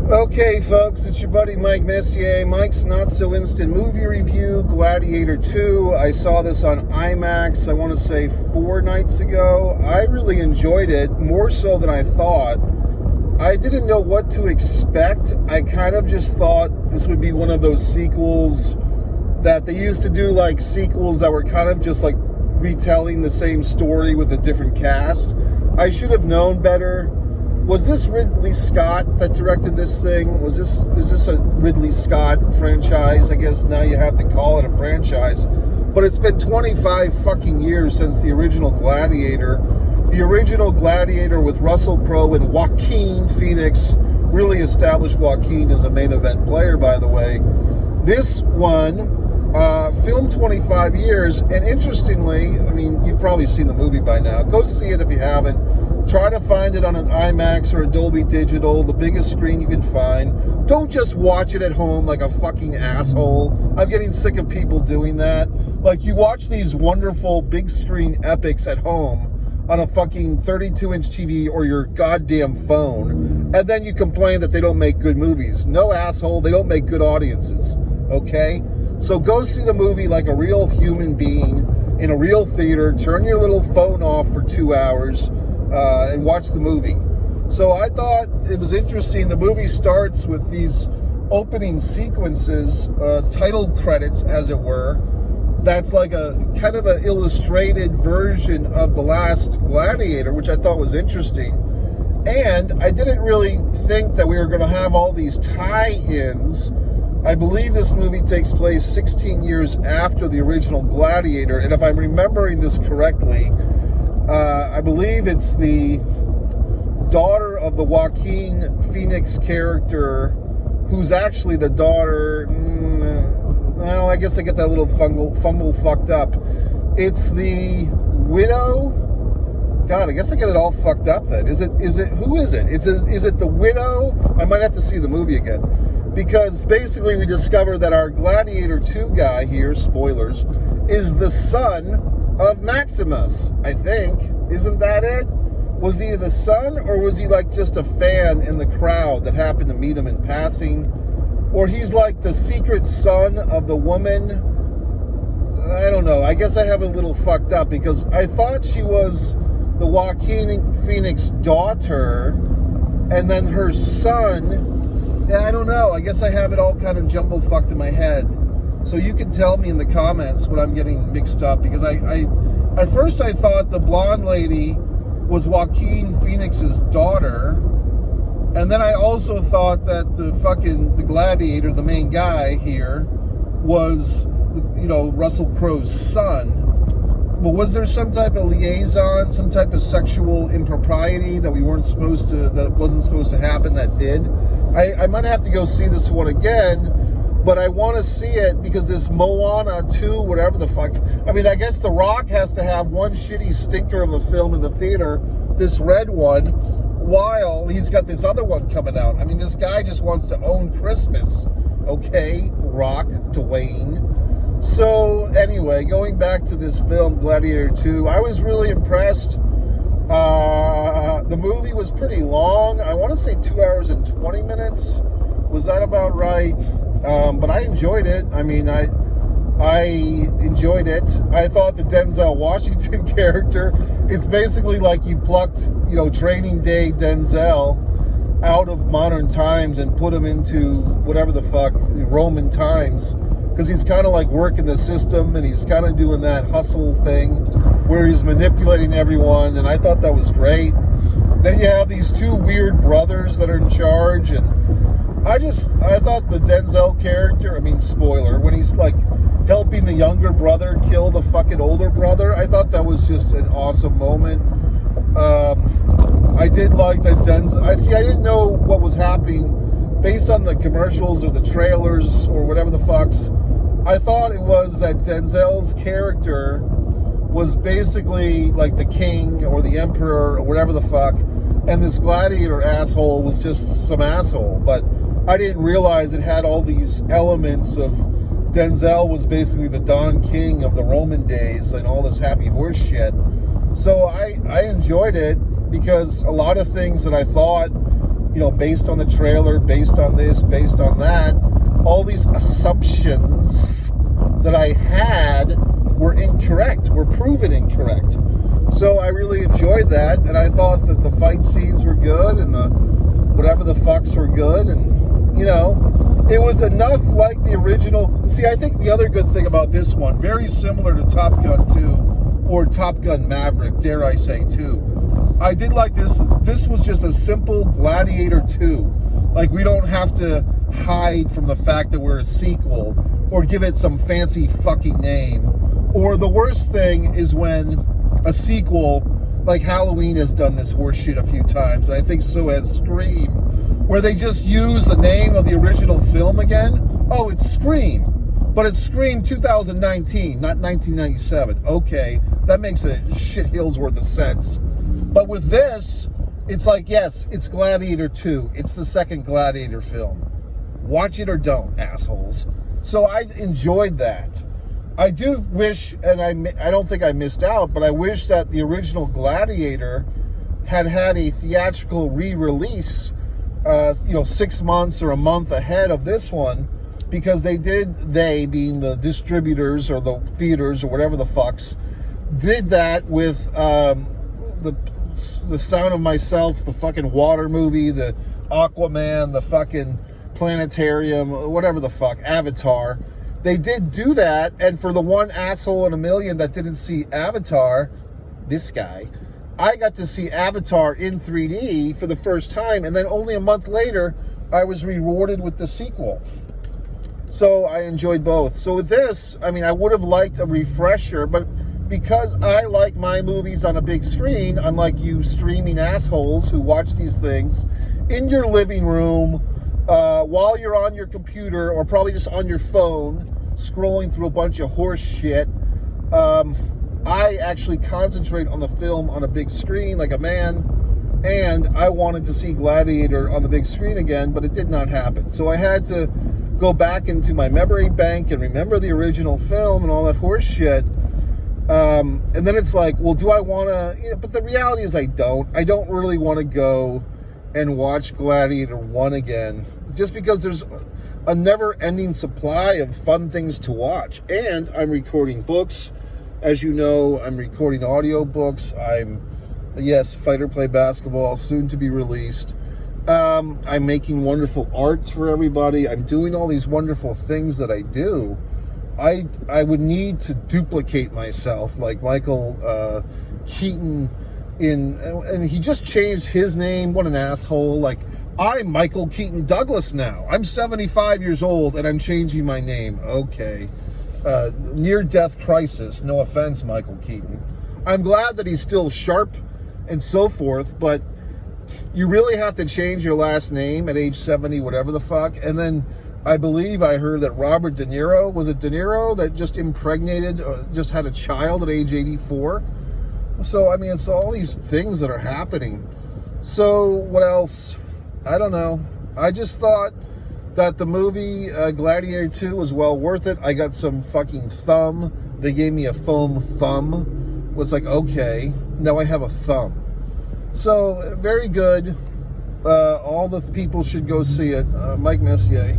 Okay, folks, it's your buddy Mike Messier. Mike's Not So Instant Movie Review, Gladiator 2. I saw this on IMAX, I want to say 4 nights ago. I really enjoyed it, more so than I thought. I didn't know what to expect. I kind of just thought this would be one of those sequels that they used to do, like sequels that were kind of just like retelling the same story with a different cast. I should have known better. Was this Ridley Scott that directed this thing? Is this a Ridley Scott franchise? I guess now you have to call it a franchise. But it's been 25 fucking years since the original Gladiator. The original Gladiator with Russell Crowe and Joaquin Phoenix really established Joaquin as a main event player, by the way. This one, filmed 25 years, and interestingly, I mean, you've probably seen the movie by now. Go see it if you haven't. Try to find it on an IMAX or a Dolby Digital, the biggest screen you can find. Don't just watch it at home like a fucking asshole. I'm getting sick of people doing that. Like, you watch these wonderful big screen epics at home on a fucking 32-inch TV or your goddamn phone, and then you complain that they don't make good movies. No, asshole, they don't make good audiences, okay? So go see the movie like a real human being in a real theater. Turn your little phone off for 2 hours. And watch the movie. So I thought it was interesting. The movie starts with these opening sequences, title credits, as it were. That's like a kind of an illustrated version of the last Gladiator, which I thought was interesting. And I didn't really think that we were going to have all these tie-ins. I believe this movie takes place 16 years after the original Gladiator, and if I'm remembering this correctly, I believe it's the daughter of the Joaquin Phoenix character, who's actually the daughter. Well, I guess I get that little fumble fucked up. It's the widow. God, I guess I get it all fucked up then. Is it? Who is it? Is it the widow? I might have to see the movie again. Because basically we discover that our Gladiator 2 guy here, spoilers, is the son of Maximus, I think. Isn't that it? Was he the son, or was he like just a fan in the crowd that happened to meet him in passing? Or he's like the secret son of the woman? I don't know. I guess I have a little fucked up because I thought she was the Joaquin Phoenix daughter, and then her son. I don't know. I guess I have it all kind of jumbled fucked in my head. So you can tell me in the comments what I'm getting mixed up, because I at first I thought the blonde lady was Joaquin Phoenix's daughter, and then I also thought that the Gladiator, the main guy here, was, you know, Russell Crowe's son. But was there some type of liaison, some type of sexual impropriety that wasn't supposed to happen that did? I might have to go see this one again. But I want to see it because this Moana 2, whatever the fuck. I mean, I guess The Rock has to have one shitty stinker of a film in the theater, this red one, while he's got this other one coming out. I mean, this guy just wants to own Christmas. Okay, Rock, Dwayne. So, anyway, going back to this film, Gladiator 2, I was really impressed. The movie was pretty long. I want to say 2 hours and 20 minutes. Was that about right? But I enjoyed it. I mean, I enjoyed it. I thought the Denzel Washington character, it's basically like you plucked, you know, Training Day Denzel out of modern times and put him into whatever the fuck, Roman times, because he's kind of like working the system and he's kind of doing that hustle thing where he's manipulating everyone, and I thought that was great. Then you have these two weird brothers that are in charge, and I thought the Denzel character, I mean, spoiler, when he's like helping the younger brother kill the fucking older brother, I thought that was just an awesome moment. I did like that Denzel, I didn't know what was happening based on the commercials or the trailers or whatever the fucks. I thought it was that Denzel's character was basically like the king or the emperor or whatever the fuck, and this Gladiator asshole was just some asshole. But I didn't realize it had all these elements of Denzel was basically the Don King of the Roman days and all this happy horse shit. So I enjoyed it because a lot of things that I thought based on the trailer, based on this, based on that, all these assumptions that I had were incorrect, were proven incorrect. So I really enjoyed that, and I thought that the fight scenes were good, and the whatever the fucks were good, and it was enough like the original. See, I think the other good thing about this one, very similar to Top Gun 2 or Top Gun Maverick, dare I say 2. I did like this. This was just a simple Gladiator 2. Like, we don't have to hide from the fact that we're a sequel or give it some fancy fucking name. Or the worst thing is when a sequel, like Halloween has done this horseshit a few times, and I think so has Scream, where they just use the name of the original film again. Oh, it's Scream, but it's Scream 2019, not 1997. Okay, that makes a shit hill's worth of sense. But with this, it's like, yes, it's Gladiator 2. It's the second Gladiator film. Watch it or don't, assholes. So I enjoyed that. I do wish, and I don't think I missed out, but I wish that the original Gladiator had a theatrical re-release 6 months or a month ahead of this one, because they being the distributors or the theaters or whatever the fucks, did that with the Sound of Myself, the fucking water movie, the Aquaman, the fucking planetarium, whatever the fuck, Avatar. They did do that, and for the one asshole in a million that didn't see Avatar, this guy, I got to see Avatar in 3D for the first time, and then only a month later, I was rewarded with the sequel. So I enjoyed both. So with this, I would have liked a refresher, but because I like my movies on a big screen, unlike you streaming assholes who watch these things in your living room, while you're on your computer, or probably just on your phone, scrolling through a bunch of horse shit, I actually concentrate on the film on a big screen like a man, and I wanted to see Gladiator on the big screen again, but it did not happen. So I had to go back into my memory bank and remember the original film and all that horse shit. And then it's like, well, do I want to, but the reality is I don't really want to go and watch Gladiator 1 again, just because there's a never-ending supply of fun things to watch. And I'm recording books. As you know, I'm recording audio books. Fighter Play Basketball, soon to be released. I'm making wonderful art for everybody. I'm doing all these wonderful things that I do. I would need to duplicate myself like Michael Keaton and he just changed his name. What an asshole. Like, I'm Michael Keaton Douglas now. I'm 75 years old and I'm changing my name. Okay. Near-death crisis. No offense, Michael Keaton. I'm glad that he's still sharp and so forth, but you really have to change your last name at age 70, whatever the fuck. And then I believe I heard that Robert De Niro, was it De Niro that just impregnated, just had a child at age 84? So, it's all these things that are happening. So, what else? I don't know. I just thought that the movie Gladiator 2 was well worth it. I got some fucking thumb. They gave me a foam thumb. It was like, okay, now I have a thumb. So, very good. All the people should go see it. Mike Messier.